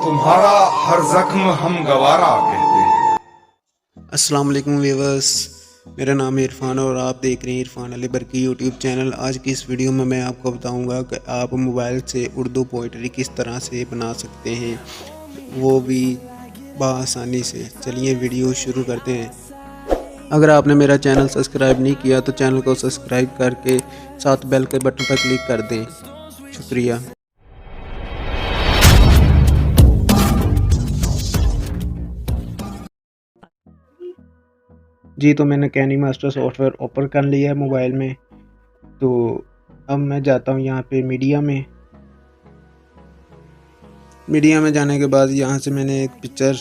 तुम्हारा हर जख्म हम गवारा कहते हैं। अस्सलाम वालेकुम व्यूअर्स, मेरा नाम है इरफान और आप देख रहे हैं इरफान अली बरकी यूट्यूब चैनल। आज की इस वीडियो में मैं आपको बताऊंगा कि आप मोबाइल से उर्दू पोइट्री किस तरह से बना सकते हैं, वो भी बआसानी से। चलिए वीडियो शुरू करते हैं। अगर आपने मेरा चैनल सब्सक्राइब नहीं किया तो चैनल को सब्सक्राइब करके साथ बेल के बटन पर क्लिक कर दें। शुक्रिया। जी, तो मैंने कैनी मास्टर सॉफ्टवेयर ओपन कर लिया है मोबाइल में। तो अब मैं जाता हूँ यहाँ पे मीडिया में। मीडिया में जाने के बाद यहाँ से मैंने एक पिक्चर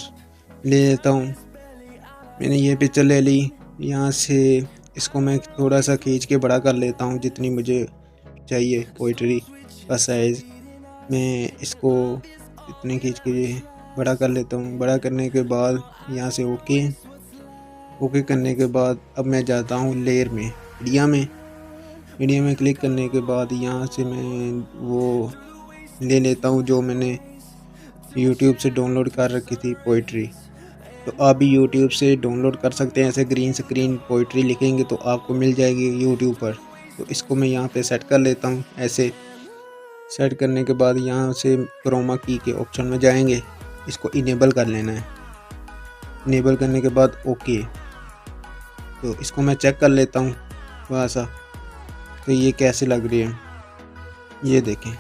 ले लेता हूँ। मैंने ये पिक्चर ले ली। यहाँ से इसको मैं थोड़ा सा खींच के बड़ा कर लेता हूँ, जितनी मुझे चाहिए पोइट्री का साइज़। मैं इसको इतने खींच के बड़ा कर लेता हूँ। बड़ा करने के बाद यहाँ से ओके करने के बाद अब मैं जाता हूँ लेयर में, मीडिया में क्लिक करने के बाद यहाँ से मैं वो ले लेता हूँ जो मैंने यूट्यूब से डाउनलोड कर रखी थी पोइट्री। तो आप भी यूट्यूब से डाउनलोड कर सकते हैं। ऐसे ग्रीन स्क्रीन पोइट्री लिखेंगे तो आपको मिल जाएगी यूट्यूब पर। तो इसको मैं यहाँ पे सेट कर लेता हूँ। ऐसे सेट करने के बाद यहाँ से क्रोमा की के ऑप्शन में जाएंगे, इसको इनेबल कर लेना है। इनेबल करने के बाद ओके। तो इसको मैं चेक कर लेता हूँ थोड़ा सा, तो ये कैसे लग रही है। ये देखें,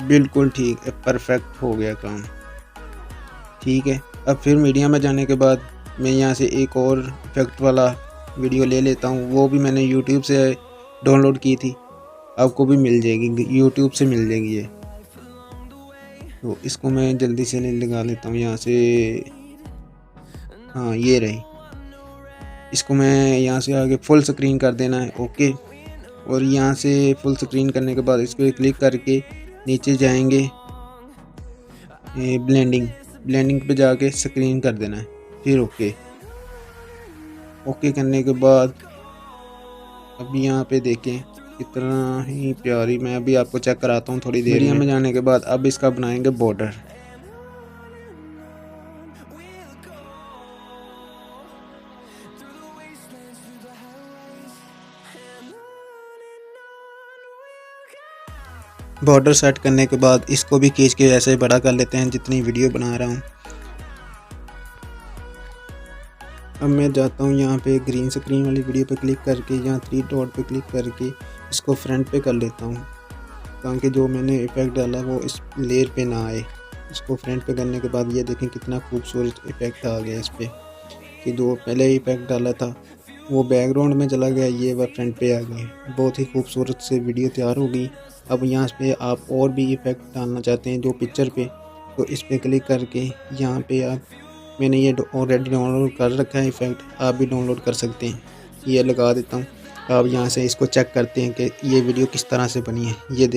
बिल्कुल ठीक है, परफेक्ट हो गया काम। ठीक है, अब फिर मीडिया में जाने के बाद मैं यहाँ से एक और इफेक्ट वाला वीडियो ले लेता हूँ। वो भी मैंने यूट्यूब से डाउनलोड की थी, आपको भी मिल जाएगी, यूट्यूब से मिल जाएगी ये। तो इसको मैं जल्दी से लगा लेता हूँ यहाँ से। हाँ, ये रही। इसको मैं यहाँ से आगे फुल स्क्रीन कर देना है। ओके, और यहाँ से फुल स्क्रीन करने के बाद इस पर क्लिक करके नीचे जाएंगे, ब्लेंडिंग पे जाके स्क्रीन कर देना है। फिर ओके करने के बाद अब यहाँ पे देखें कितना ही प्यारी। मैं अभी आपको चेक कराता हूँ थोड़ी देर में जाने के बाद। अब इसका बनाएंगे बॉर्डर। बॉर्डर सेट करने के बाद इसको भी खींच के ऐसे बड़ा कर लेते हैं जितनी वीडियो बना रहा हूँ। अब मैं जाता हूँ यहाँ पे ग्रीन स्क्रीन वाली वीडियो पे क्लिक करके, यहाँ 3 डॉट पे क्लिक करके इसको फ्रंट पे कर लेता हूँ, ताकि जो मैंने इफेक्ट डाला वो इस लेयर पे ना आए। इसको फ्रंट पे करने के बाद ये देखें कितना खूबसूरत इफेक्ट आ गया इस पर, कि जो पहले इफेक्ट डाला था वो बैकग्राउंड में चला गया, ये वह फ्रंट पे आ गया। बहुत ही खूबसूरत से वीडियो तैयार हो गई। अब यहाँ पे आप और भी इफेक्ट डालना चाहते हैं जो पिक्चर पे, तो इस पर क्लिक करके यहाँ पे मैंने ये ऑलरेडी डाउनलोड कर रखा है इफेक्ट, आप भी डाउनलोड कर सकते हैं। ये लगा देता हूँ। आप यहाँ से इसको चेक करते हैं कि ये वीडियो किस तरह से बनी है। ये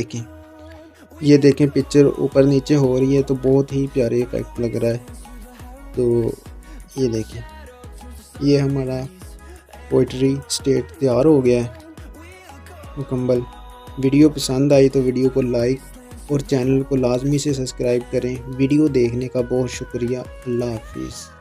देखें पिक्चर ऊपर नीचे हो रही है, तो बहुत ही प्यारे इफेक्ट लग रहा है। तो ये देखें, ये हमारा पोइट्री स्टेट तैयार हो गया है मुकम्मल। वीडियो पसंद आई तो वीडियो को लाइक और चैनल को लाजमी से सब्सक्राइब करें। वीडियो देखने का बहुत शुक्रिया। अल्लाह हाफिज़।